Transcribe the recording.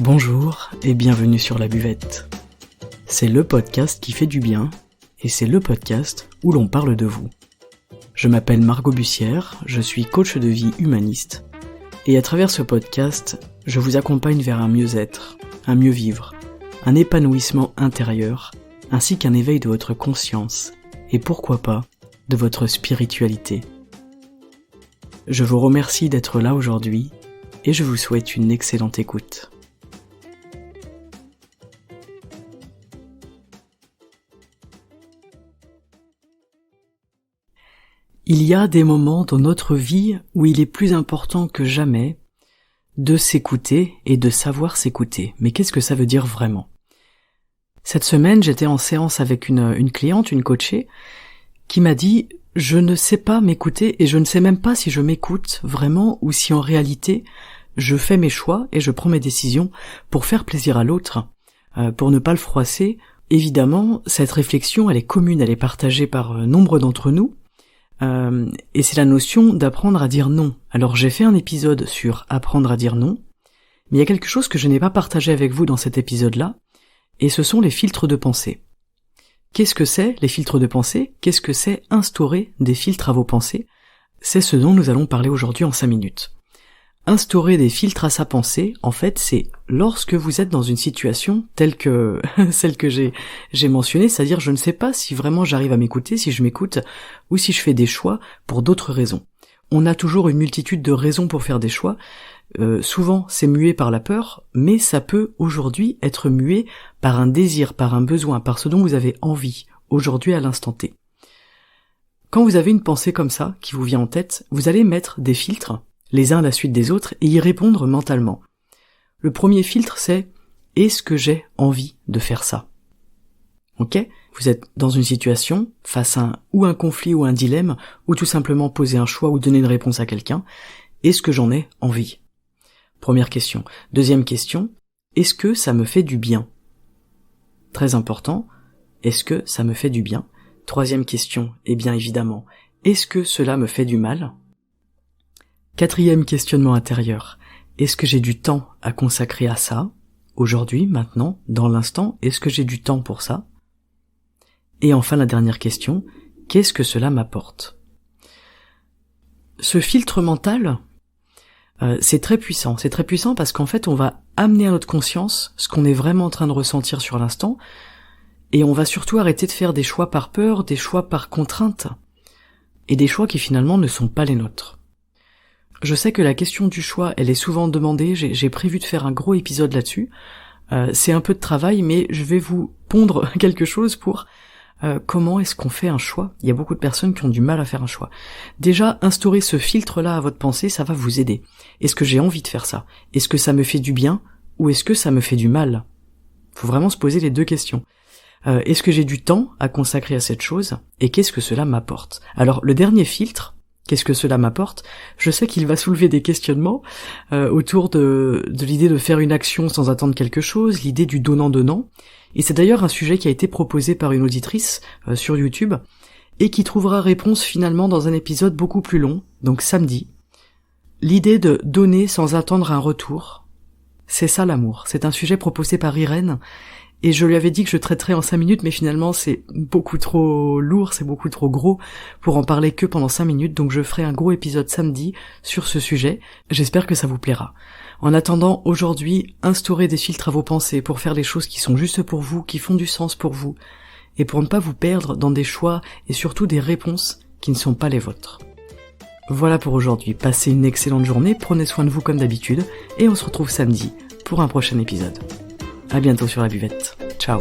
Bonjour et bienvenue sur La Buvette. C'est le podcast qui fait du bien et c'est le podcast où l'on parle de vous. Je m'appelle Margot Bussière, je suis coach de vie humaniste et à travers ce podcast, je vous accompagne vers un mieux-être, un mieux vivre, un épanouissement intérieur ainsi qu'un éveil de votre conscience et pourquoi pas de votre spiritualité. Je vous remercie d'être là aujourd'hui et je vous souhaite une excellente écoute. Il y a des moments dans notre vie où il est plus important que jamais de s'écouter et de savoir s'écouter. Mais qu'est-ce que ça veut dire vraiment ? Cette semaine, j'étais en séance avec une cliente, une coachée, qui m'a dit « Je ne sais pas m'écouter et je ne sais même pas si je m'écoute vraiment ou si en réalité je fais mes choix et je prends mes décisions pour faire plaisir à l'autre, pour ne pas le froisser. » Évidemment, cette réflexion, elle est commune, elle est partagée par nombre d'entre nous. Et c'est la notion d'apprendre à dire non. Alors j'ai fait un épisode sur apprendre à dire non, mais il y a quelque chose que je n'ai pas partagé avec vous dans cet épisode-là, et ce sont les filtres de pensée. Qu'est-ce que c'est les filtres de pensée ? Qu'est-ce que c'est instaurer des filtres à vos pensées ? C'est ce dont nous allons parler aujourd'hui en 5 minutes. Instaurer des filtres à sa pensée, en fait, c'est lorsque vous êtes dans une situation telle que celle que j'ai mentionnée, c'est-à-dire je ne sais pas si vraiment j'arrive à m'écouter, si je m'écoute, ou si je fais des choix pour d'autres raisons. On a toujours une multitude de raisons pour faire des choix, souvent c'est mué par la peur, mais ça peut aujourd'hui être mué par un désir, par un besoin, par ce dont vous avez envie, aujourd'hui à l'instant T. Quand vous avez une pensée comme ça, qui vous vient en tête, vous allez mettre des filtres, les uns à la suite des autres, et y répondre mentalement. Le premier filtre, c'est « Est-ce que j'ai envie de faire ça ?» Ok ? Vous êtes dans une situation, face à un conflit ou un dilemme, ou tout simplement poser un choix ou donner une réponse à quelqu'un. Est-ce que j'en ai envie ? Première question. Deuxième question, est-ce que ça me fait du bien ? Très important, est-ce que ça me fait du bien ? Troisième question, eh bien évidemment, est-ce que cela me fait du mal ? Quatrième questionnement intérieur, est-ce que j'ai du temps à consacrer à ça ? Aujourd'hui, maintenant, dans l'instant, est-ce que j'ai du temps pour ça ? Et enfin la dernière question, qu'est-ce que cela m'apporte ? Ce filtre mental, c'est très puissant parce qu'en fait on va amener à notre conscience ce qu'on est vraiment en train de ressentir sur l'instant, et on va surtout arrêter de faire des choix par peur, des choix par contrainte, et des choix qui finalement ne sont pas les nôtres. Je sais que la question du choix, elle est souvent demandée, j'ai prévu de faire un gros épisode là-dessus, c'est un peu de travail, mais je vais vous pondre quelque chose pour comment est-ce qu'on fait un choix ? Il y a beaucoup de personnes qui ont du mal à faire un choix. Déjà, instaurer ce filtre-là à votre pensée, ça va vous aider. Est-ce que j'ai envie de faire ça ? Est-ce que ça me fait du bien ? Ou est-ce que ça me fait du mal ? Faut vraiment se poser les deux questions. Est-ce que j'ai du temps à consacrer à cette chose ? Et qu'est-ce que cela m'apporte ? Alors, le dernier filtre, qu'est-ce que cela m'apporte ? Je sais qu'il va soulever des questionnements autour de l'idée de faire une action sans attendre quelque chose, l'idée du donnant-donnant. Et c'est d'ailleurs un sujet qui a été proposé par une auditrice sur YouTube et qui trouvera réponse finalement dans un épisode beaucoup plus long, donc samedi. L'idée de donner sans attendre un retour, c'est ça l'amour. C'est un sujet proposé par Irène et je lui avais dit que je traiterais en 5 minutes, mais finalement c'est beaucoup trop lourd, c'est beaucoup trop gros pour en parler que pendant 5 minutes, donc je ferai un gros épisode samedi sur ce sujet. J'espère que ça vous plaira. En attendant, aujourd'hui, instaurez des filtres à vos pensées pour faire les choses qui sont justes pour vous, qui font du sens pour vous, et pour ne pas vous perdre dans des choix et surtout des réponses qui ne sont pas les vôtres. Voilà pour aujourd'hui, passez une excellente journée, prenez soin de vous comme d'habitude, et on se retrouve samedi pour un prochain épisode. À bientôt sur La Buvette. Ciao.